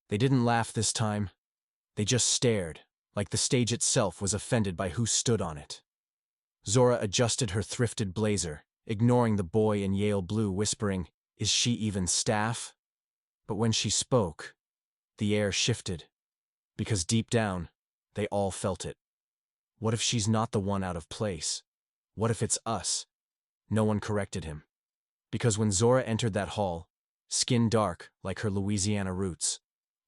They didn't laugh this time. They just stared, like the stage itself was offended by who stood on it. Zora adjusted her thrifted blazer, ignoring the boy in Yale blue, whispering, "Is she even staff?" But when she spoke, the air shifted, because deep down, they all felt it. What if she's not the one out of place? What if it's us? No one corrected him. Because when Zora entered that hall, skin dark like her Louisiana roots,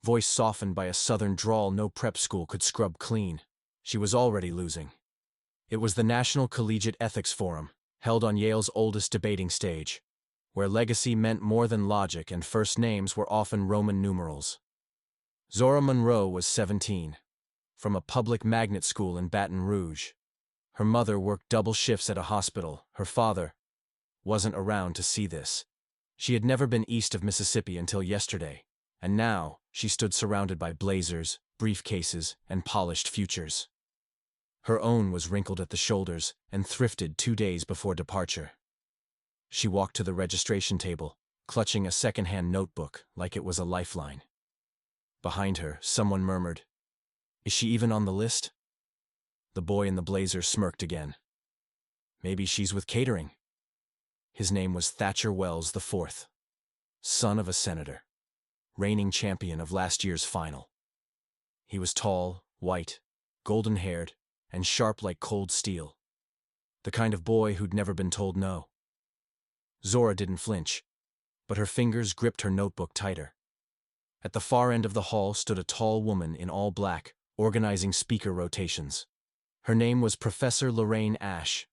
voice softened by a southern drawl no prep school could scrub clean, she was already losing. It was the National Collegiate Ethics Forum, held on Yale's oldest debating stage, where legacy meant more than logic and first names were often Roman numerals. Zora Monroe was 17, from a public magnet school in Baton Rouge. Her mother worked double shifts at a hospital. Her father wasn't around to see this. She had never been east of Mississippi until yesterday, and now she stood surrounded by blazers, briefcases, and polished futures. Her own was wrinkled at the shoulders and thrifted 2 days before departure. She walked to the registration table, clutching a second-hand notebook like it was a lifeline. Behind her, someone murmured, "Is she even on the list?" The boy in the blazer smirked again. "Maybe she's with catering." His name was Thatcher Wells IV, son of a senator, reigning champion of last year's final. He was tall, white, golden-haired, and sharp like cold steel. The kind of boy who'd never been told no. Zora didn't flinch, but her fingers gripped her notebook tighter. At the far end of the hall stood a tall woman in all black, organizing speaker rotations. Her name was Professor Lorraine Ashe.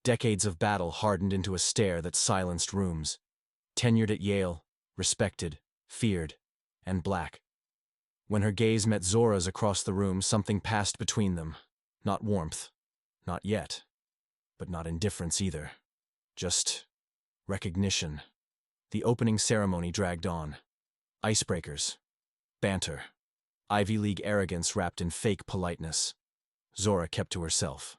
Decades of battle hardened into a stare that silenced rooms. Tenured at Yale, respected, feared, and black. When her gaze met Zora's across the room, something passed between them. Not warmth. Not yet. But not indifference either. Just recognition. The opening ceremony dragged on. Icebreakers. Banter. Ivy League arrogance wrapped in fake politeness. Zora kept to herself.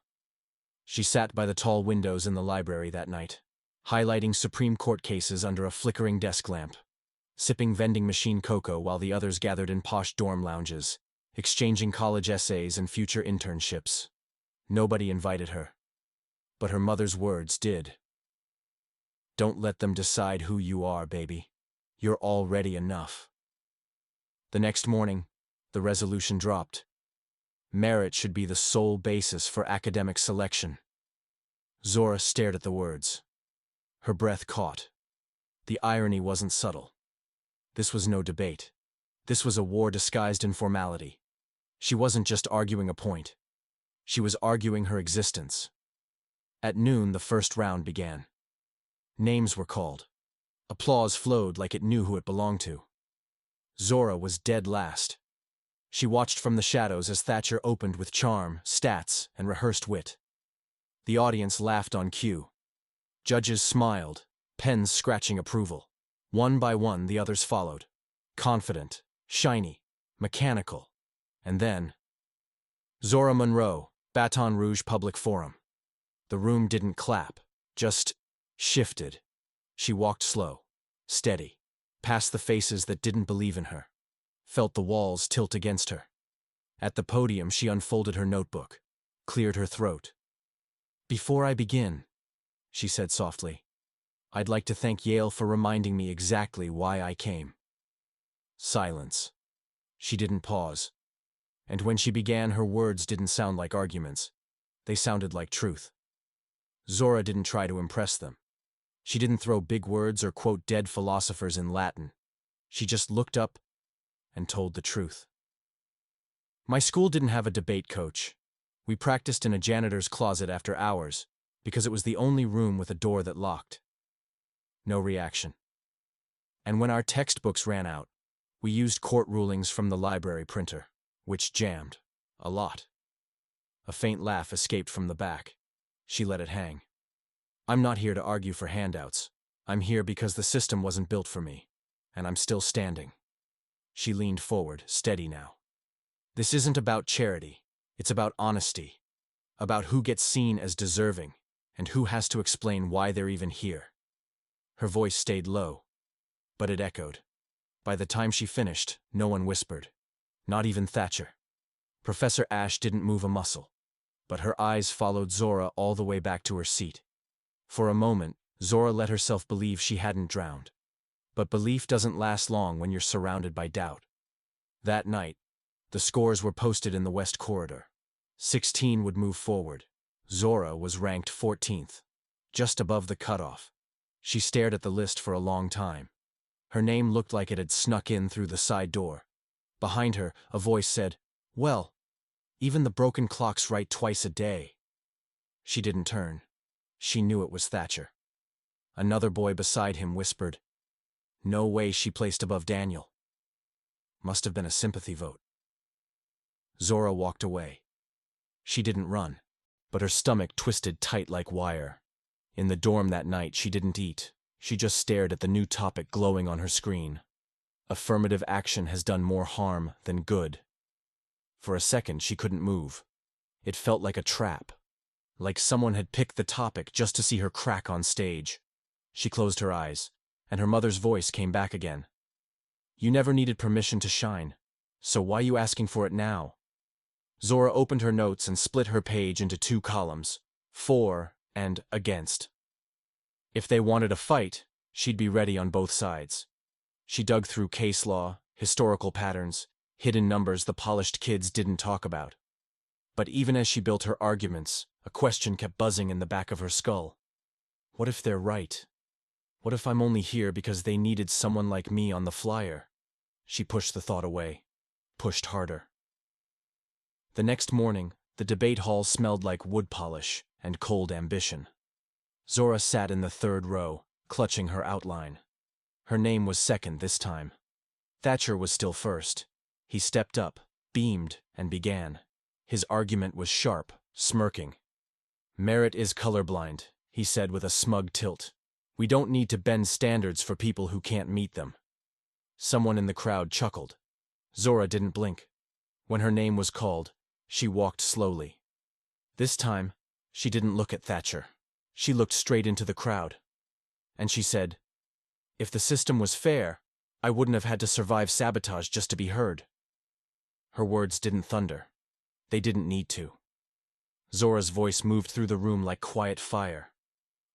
She sat by the tall windows in the library that night, highlighting Supreme Court cases under a flickering desk lamp, sipping vending machine cocoa while the others gathered in posh dorm lounges, exchanging college essays and future internships. Nobody invited her. But her mother's words did. "Don't let them decide who you are, baby. You're already enough." The next morning, the resolution dropped. Merit should be the sole basis for academic selection. Zora stared at the words. Her breath caught. The irony wasn't subtle. This was no debate. This was a war disguised in formality. She wasn't just arguing a point. She was arguing her existence. At noon, the first round began. Names were called. Applause flowed like it knew who it belonged to. Zora was dead last. She watched from the shadows as Thatcher opened with charm, stats, and rehearsed wit. The audience laughed on cue. Judges smiled, pens scratching approval. One by one, the others followed. Confident, shiny, mechanical. And then, Zora Monroe, Baton Rouge Public Forum. The room didn't clap, just shifted. She walked slow, steady, past the faces that didn't believe in her. Felt the walls tilt against her. At the podium, she unfolded her notebook, cleared her throat. "Before I begin," she said softly, "I'd like to thank Yale for reminding me exactly why I came." Silence. She didn't pause. And when she began, her words didn't sound like arguments. They sounded like truth. Zora didn't try to impress them. She didn't throw big words or quote dead philosophers in Latin. She just looked up and told the truth. "My school didn't have a debate coach. We practiced in a janitor's closet after hours because it was the only room with a door that locked." No reaction. "And when our textbooks ran out, we used court rulings from the library printer, which jammed. A lot." A faint laugh escaped from the back. She let it hang. "I'm not here to argue for handouts. I'm here because the system wasn't built for me, and I'm still standing." She leaned forward, steady now. "This isn't about charity. It's about honesty. About who gets seen as deserving, and who has to explain why they're even here." Her voice stayed low, but it echoed. By the time she finished, no one whispered. Not even Thatcher. Professor Ashe didn't move a muscle, but her eyes followed Zora all the way back to her seat. For a moment, Zora let herself believe she hadn't drowned. But belief doesn't last long when you're surrounded by doubt. That night, the scores were posted in the West Corridor. 16 would move forward. Zora was ranked 14th, just above the cutoff. She stared at the list for a long time. Her name looked like it had snuck in through the side door. Behind her, a voice said, "Well, even the broken clocks write twice a day." She didn't turn. She knew it was Thatcher. Another boy beside him whispered, "No way she placed above Daniel." Must have been a sympathy vote. Zora walked away. She didn't run, but her stomach twisted tight like wire. In the dorm that night, she didn't eat. She just stared at the new topic glowing on her screen. Affirmative action has done more harm than good. For a second, she couldn't move. It felt like a trap, like someone had picked the topic just to see her crack on stage. She closed her eyes, and her mother's voice came back again. "You never needed permission to shine, so why you asking for it now?" Zora opened her notes and split her page into 2 columns, for and against. If they wanted a fight, she'd be ready on both sides. She dug through case law, historical patterns, hidden numbers the polished kids didn't talk about. But even as she built her arguments, a question kept buzzing in the back of her skull. What if they're right? What if I'm only here because they needed someone like me on the flyer? She pushed the thought away, pushed harder. The next morning, the debate hall smelled like wood polish and cold ambition. Zora sat in the 3rd row, clutching her outline. Her name was second this time. Thatcher was still first. He stepped up, beamed, and began. His argument was sharp, smirking. "Merit is colorblind," he said with a smug tilt. "We don't need to bend standards for people who can't meet them." Someone in the crowd chuckled. Zora didn't blink. When her name was called, she walked slowly. This time, she didn't look at Thatcher. She looked straight into the crowd. And she said, "If the system was fair, I wouldn't have had to survive sabotage just to be heard." Her words didn't thunder. They didn't need to. Zora's voice moved through the room like quiet fire.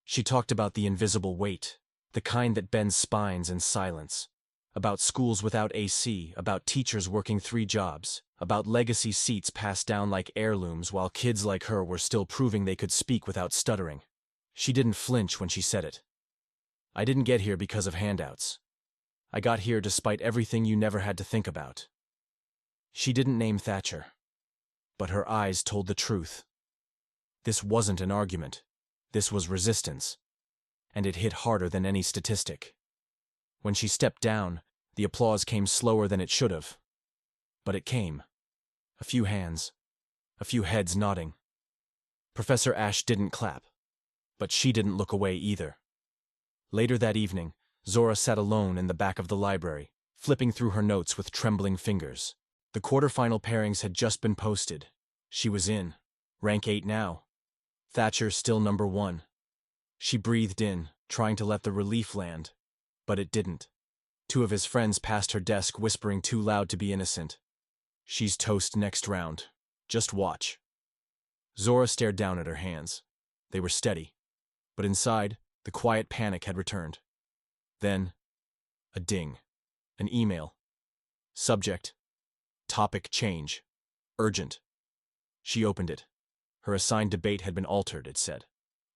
She talked about the invisible weight, the kind that bends spines in silence. About schools without AC, about teachers working 3 jobs, about legacy seats passed down like heirlooms while kids like her were still proving they could speak without stuttering. She didn't flinch when she said it. "I didn't get here because of handouts. I got here despite everything you never had to think about." She didn't name Thatcher, but her eyes told the truth. This wasn't an argument. This was resistance, and it hit harder than any statistic. When she stepped down, the applause came slower than it should have. But it came. A few hands, a few heads nodding. Professor Ashe didn't clap, but she didn't look away either. Later that evening, Zora sat alone in the back of the library, flipping through her notes with trembling fingers. The quarterfinal pairings had just been posted. She was in. Rank 8 now. Thatcher still number 1. She breathed in, trying to let the relief land, but it didn't. 2 of his friends passed her desk, whispering too loud to be innocent. "She's toast next round. Just watch." Zora stared down at her hands. They were steady, but inside, the quiet panic had returned. Then, a ding. An email. Subject: topic change. Urgent. She opened it. Her assigned debate had been altered, it said.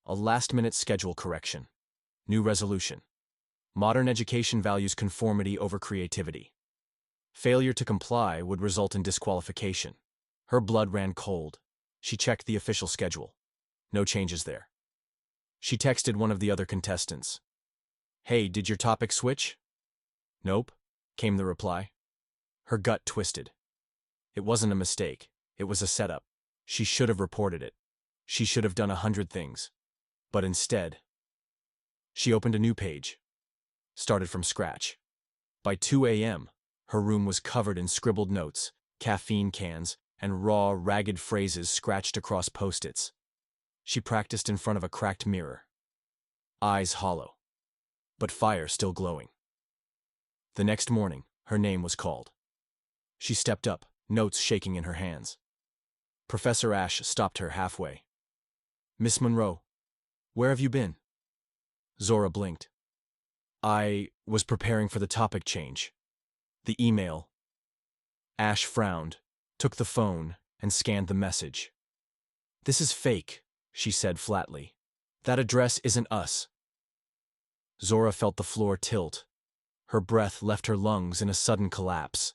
A last-minute schedule correction. New resolution. Modern education values conformity over creativity. Failure to comply would result in disqualification. Her blood ran cold. She checked the official schedule. No changes there. She texted one of the other contestants. "Hey, did your topic switch?" "Nope," came the reply. Her gut twisted. It wasn't a mistake. It was a setup. She should have reported it. She should have done 100 things. But instead, she opened a new page. Started from scratch. By 2 a.m., her room was covered in scribbled notes, caffeine cans, and raw, ragged phrases scratched across post-its. She practiced in front of a cracked mirror. Eyes hollow, but fire still glowing. The next morning, her name was called. She stepped up, notes shaking in her hands. Professor Ash stopped her halfway. "Miss Monroe, where have you been?" Zora blinked. "I was preparing for the topic change. The email." Ash frowned, took the phone, and scanned the message. "This is fake," she said flatly. "That address isn't us." Zora felt the floor tilt. Her breath left her lungs in a sudden collapse.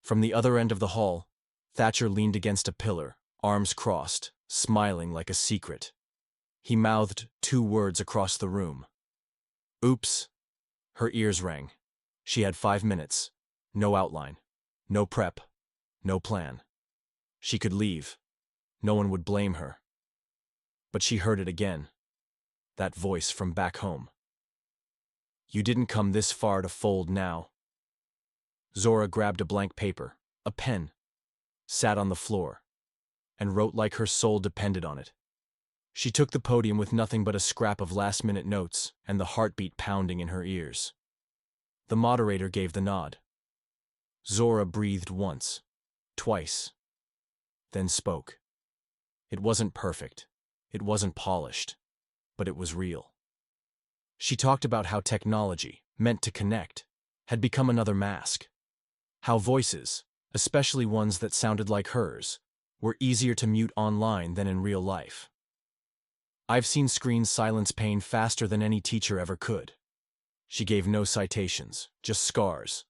From the other end of the hall, Thatcher leaned against a pillar, arms crossed, smiling like a secret. He mouthed 2 words across the room. "Oops." Her ears rang. She had 5 minutes. No outline. No prep. No plan. She could leave. No one would blame her. But she heard it again. That voice from back home. "You didn't come this far to fold now." Zora grabbed a blank paper, a pen, sat on the floor, and wrote like her soul depended on it. She took the podium with nothing but a scrap of last-minute notes and the heartbeat pounding in her ears. The moderator gave the nod. Zora breathed once, twice, then spoke. It wasn't perfect. It wasn't polished. But it was real. She talked about how technology, meant to connect, had become another mask. How voices, especially ones that sounded like hers, were easier to mute online than in real life. "I've seen screens silence pain faster than any teacher ever could." She gave no citations, just scars.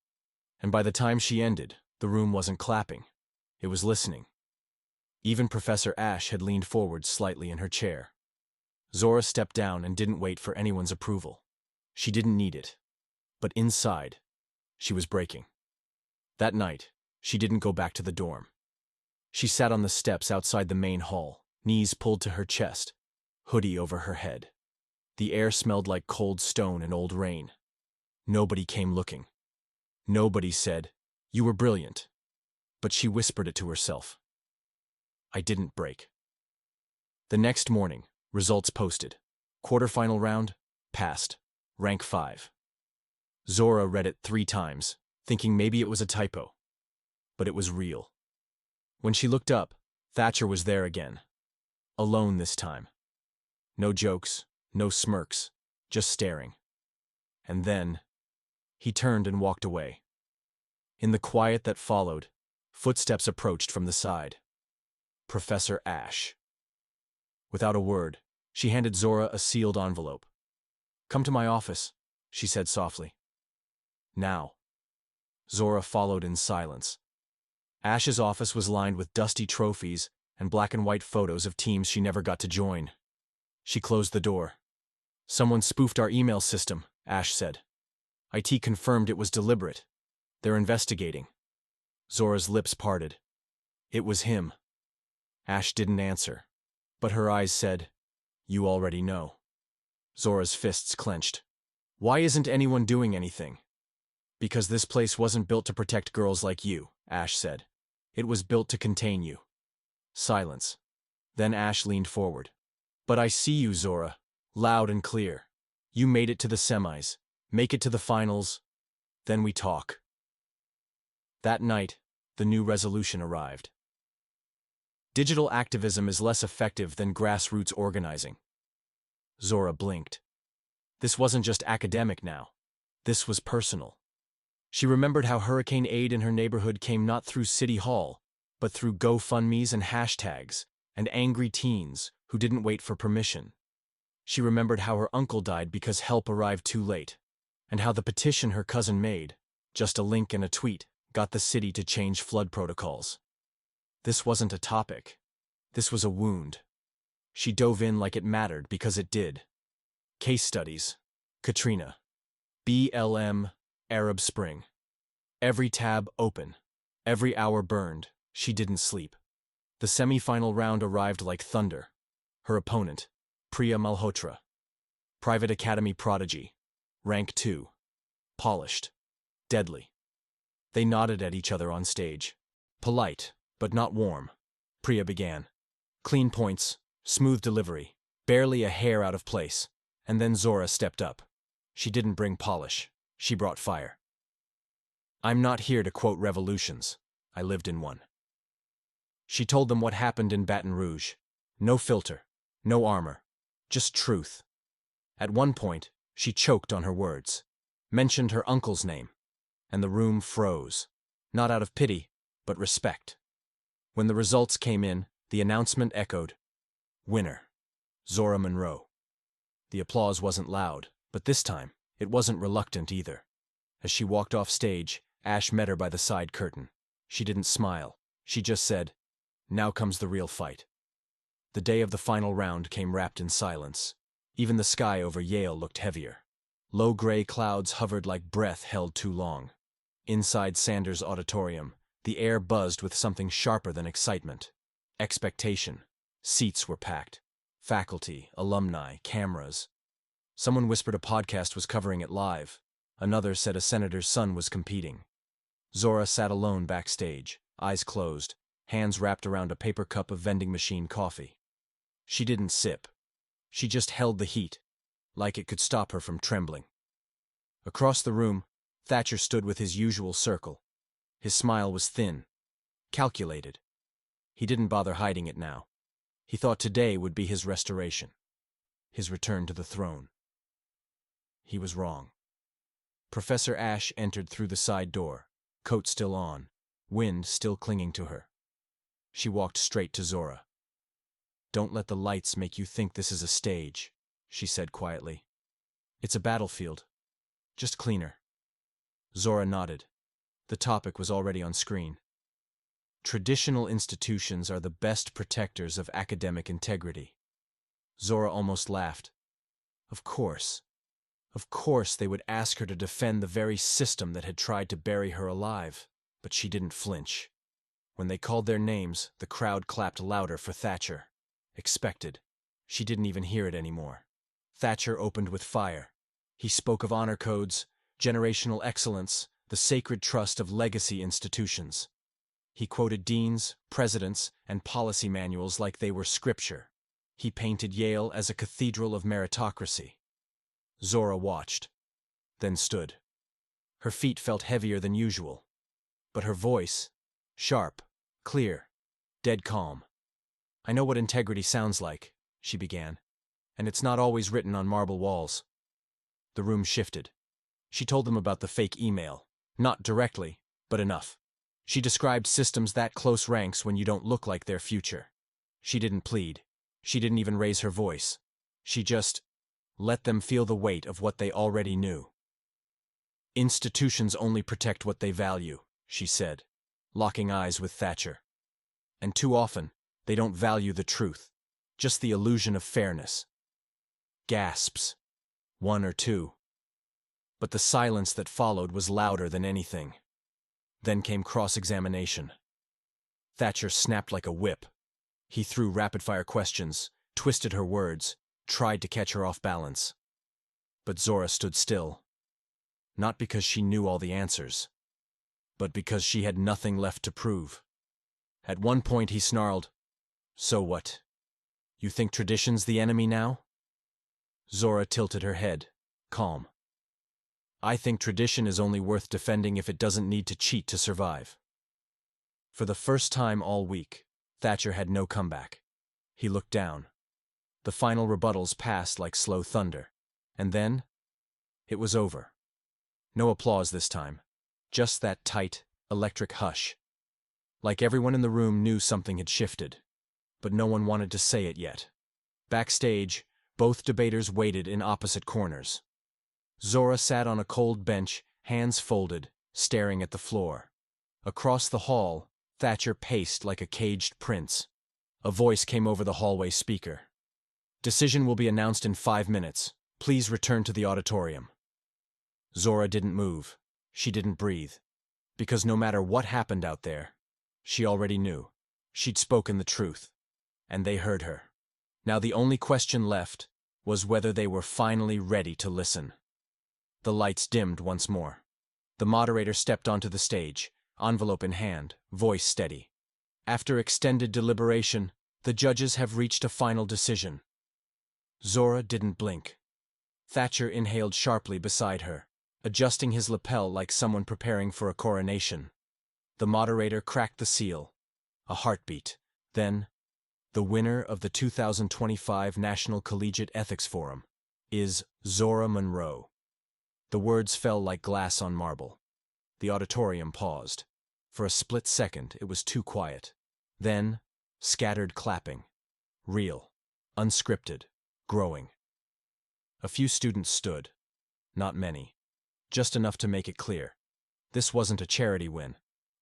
And by the time she ended, the room wasn't clapping. It was listening. Even Professor Ash had leaned forward slightly in her chair. Zora stepped down and didn't wait for anyone's approval. She didn't need it. But inside, she was breaking. That night, she didn't go back to the dorm. She sat on the steps outside the main hall, knees pulled to her chest, hoodie over her head. The air smelled like cold stone and old rain. Nobody came looking. Nobody said, "You were brilliant." But she whispered it to herself. "I didn't break." The next morning, results posted. Quarterfinal round, passed. Rank 5. Zora read it 3 times, thinking maybe it was a typo. But it was real. When she looked up, Thatcher was there again. Alone this time. No jokes, no smirks, just staring. And then, he turned and walked away. In the quiet that followed, footsteps approached from the side. Professor Ash. Without a word, she handed Zora a sealed envelope. "Come to my office," she said softly. "Now." Zora followed in silence. Ash's office was lined with dusty trophies and black and white photos of teams she never got to join. She closed the door. "Someone spoofed our email system," Ash said. "IT confirmed it was deliberate. They're investigating." Zora's lips parted. It was him. Ash didn't answer, but her eyes said, "You already know." Zora's fists clenched. "Why isn't anyone doing anything?" "Because this place wasn't built to protect girls like you," Ash said. "It was built to contain you." Silence. Then Ash leaned forward. "But I see you, Zora. Loud and clear. You made it to the semis. Make it to the finals. Then we talk." That night, the new resolution arrived. Digital activism is less effective than grassroots organizing. Zora blinked. This wasn't just academic now. This was personal. She remembered how hurricane aid in her neighborhood came not through City Hall, but through GoFundMes and hashtags, and angry teens who didn't wait for permission. She remembered how her uncle died because help arrived too late, and how the petition her cousin made, just a link and a tweet, got the city to change flood protocols. This wasn't a topic. This was a wound. She dove in like it mattered because it did. Case studies. Katrina. BLM. Arab Spring. Every tab open. Every hour burned. She didn't sleep. The semi-final round arrived like thunder. Her opponent, Priya Malhotra. Private Academy prodigy. Rank 2. Polished. Deadly. They nodded at each other on stage. Polite, but not warm. Priya began. Clean points, smooth delivery, barely a hair out of place. And then Zora stepped up. She didn't bring polish. She brought fire. I'm not here to quote revolutions. I lived in one. She told them what happened in Baton Rouge. No filter, no armor, just truth. At one point, she choked on her words, mentioned her uncle's name, and the room froze. Not out of pity, but respect. When the results came in, the announcement echoed, "Winner, Zora Monroe." The applause wasn't loud, but this time, it wasn't reluctant either. As she walked off stage, Ash met her by the side curtain. She didn't smile. She just said, "Now comes the real fight." The day of the final round came wrapped in silence. Even the sky over Yale looked heavier. Low gray clouds hovered like breath held too long. Inside Sanders' auditorium, the air buzzed with something sharper than excitement. Expectation. Seats were packed. Faculty, alumni, cameras. Someone whispered a podcast was covering it live. Another said a senator's son was competing. Zora sat alone backstage, eyes closed, hands wrapped around a paper cup of vending machine coffee. She didn't sip. She just held the heat, like it could stop her from trembling. Across the room, Thatcher stood with his usual circle. His smile was thin, calculated. He didn't bother hiding it now. He thought today would be his restoration, his return to the throne. He was wrong. Professor Ash entered through the side door, coat still on, wind still clinging to her. She walked straight to Zora. "Don't let the lights make you think this is a stage," she said quietly. "It's a battlefield, just cleaner." Zora nodded. The topic was already on screen. Traditional institutions are the best protectors of academic integrity. Zora almost laughed. Of course. Of course they would ask her to defend the very system that had tried to bury her alive, but she didn't flinch. When they called their names, the crowd clapped louder for Thatcher. Expected. She didn't even hear it anymore. Thatcher opened with fire. He spoke of honor codes, generational excellence, the sacred trust of legacy institutions. He quoted deans, presidents, and policy manuals like they were scripture. He painted Yale as a cathedral of meritocracy. Zora watched, then stood. Her feet felt heavier than usual, but her voice, sharp, clear, dead calm. "I know what integrity sounds like," she began, "and it's not always written on marble walls." The room shifted. She told them about the fake email. Not directly, but enough. She described systems that close ranks when you don't look like their future. She didn't plead. She didn't even raise her voice. She just let them feel the weight of what they already knew. "Institutions only protect what they value," she said, locking eyes with Thatcher. "And too often, they don't value the truth, just the illusion of fairness." Gasps. One or two. But the silence that followed was louder than anything. Then came cross-examination. Thatcher snapped like a whip. He threw rapid-fire questions, twisted her words, tried to catch her off balance. But Zora stood still. Not because she knew all the answers, but because she had nothing left to prove. At one point he snarled, "So what? You think tradition's the enemy now?" Zora tilted her head, calm. "I think tradition is only worth defending if it doesn't need to cheat to survive." For the first time all week, Thatcher had no comeback. He looked down. The final rebuttals passed like slow thunder. And then, it was over. No applause this time. Just that tight, electric hush. Like everyone in the room knew something had shifted. But no one wanted to say it yet. Backstage, both debaters waited in opposite corners. Zora sat on a cold bench, hands folded, staring at the floor. Across the hall, Thatcher paced like a caged prince. A voice came over the hallway speaker. "Decision will be announced in 5 minutes. Please return to the auditorium." Zora didn't move. She didn't breathe. Because no matter what happened out there, she already knew. She'd spoken the truth. And they heard her. Now the only question left was whether they were finally ready to listen. The lights dimmed once more. The moderator stepped onto the stage, envelope in hand, voice steady. "After extended deliberation, the judges have reached a final decision." Zora didn't blink. Thatcher inhaled sharply beside her, adjusting his lapel like someone preparing for a coronation. The moderator cracked the seal. A heartbeat. Then, the winner of the 2025 National Collegiate Ethics Forum is Zora Monroe. The words fell like glass on marble. The auditorium paused. For a split second, it was too quiet. Then, scattered clapping. Real. Unscripted. Growing. A few students stood. Not many. Just enough to make it clear. This wasn't a charity win.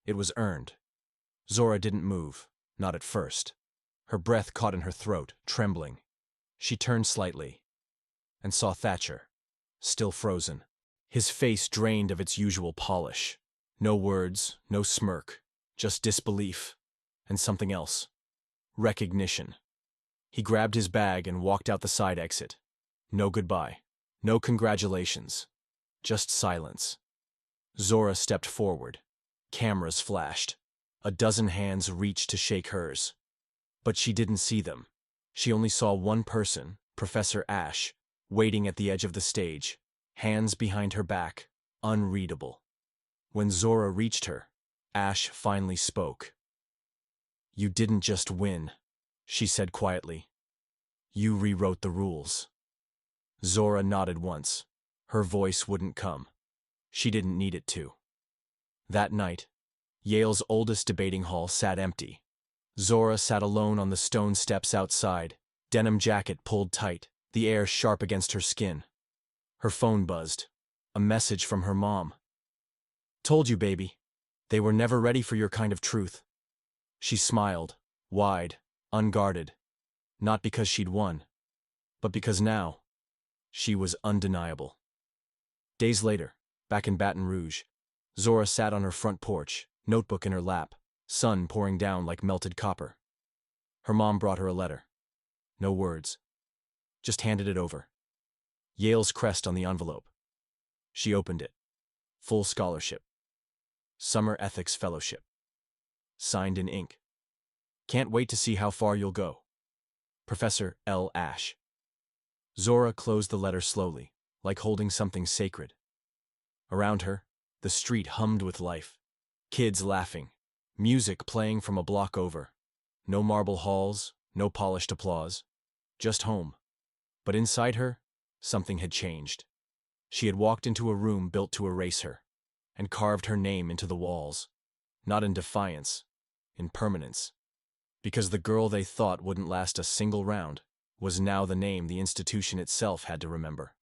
It was earned. Zora didn't move. Not at first. Her breath caught in her throat, trembling. She turned slightly and saw Thatcher, still frozen. His face drained of its usual polish. No words, no smirk, just disbelief. And something else. Recognition. He grabbed his bag and walked out the side exit. No goodbye. No congratulations. Just silence. Zora stepped forward. Cameras flashed. A dozen hands reached to shake hers. But she didn't see them. She only saw one person, Professor Ash, waiting at the edge of the stage, hands behind her back, unreadable. When Zora reached her, Ash finally spoke. "You didn't just win," she said quietly. "You rewrote the rules." Zora nodded once. Her voice wouldn't come. She didn't need it to. That night, Yale's oldest debating hall sat empty. Zora sat alone on the stone steps outside, denim jacket pulled tight, the air sharp against her skin. Her phone buzzed. A message from her mom. "Told you, baby. They were never ready for your kind of truth." She smiled, wide, unguarded. Not because she'd won, but because now, she was undeniable. Days later, back in Baton Rouge, Zora sat on her front porch, notebook in her lap, sun pouring down like melted copper. Her mom brought her a letter. No words. Just handed it over. Yale's crest on the envelope. She opened it. Full scholarship. Summer Ethics Fellowship. Signed in ink. "Can't wait to see how far you'll go. Professor L. Ash." Zora closed the letter slowly, like holding something sacred. Around her, the street hummed with life. Kids laughing. Music playing from a block over. No marble halls, no polished applause. Just home. But inside her, something had changed. She had walked into a room built to erase her, and carved her name into the walls. Not in defiance, in permanence. Because the girl they thought wouldn't last a single round was now the name the institution itself had to remember.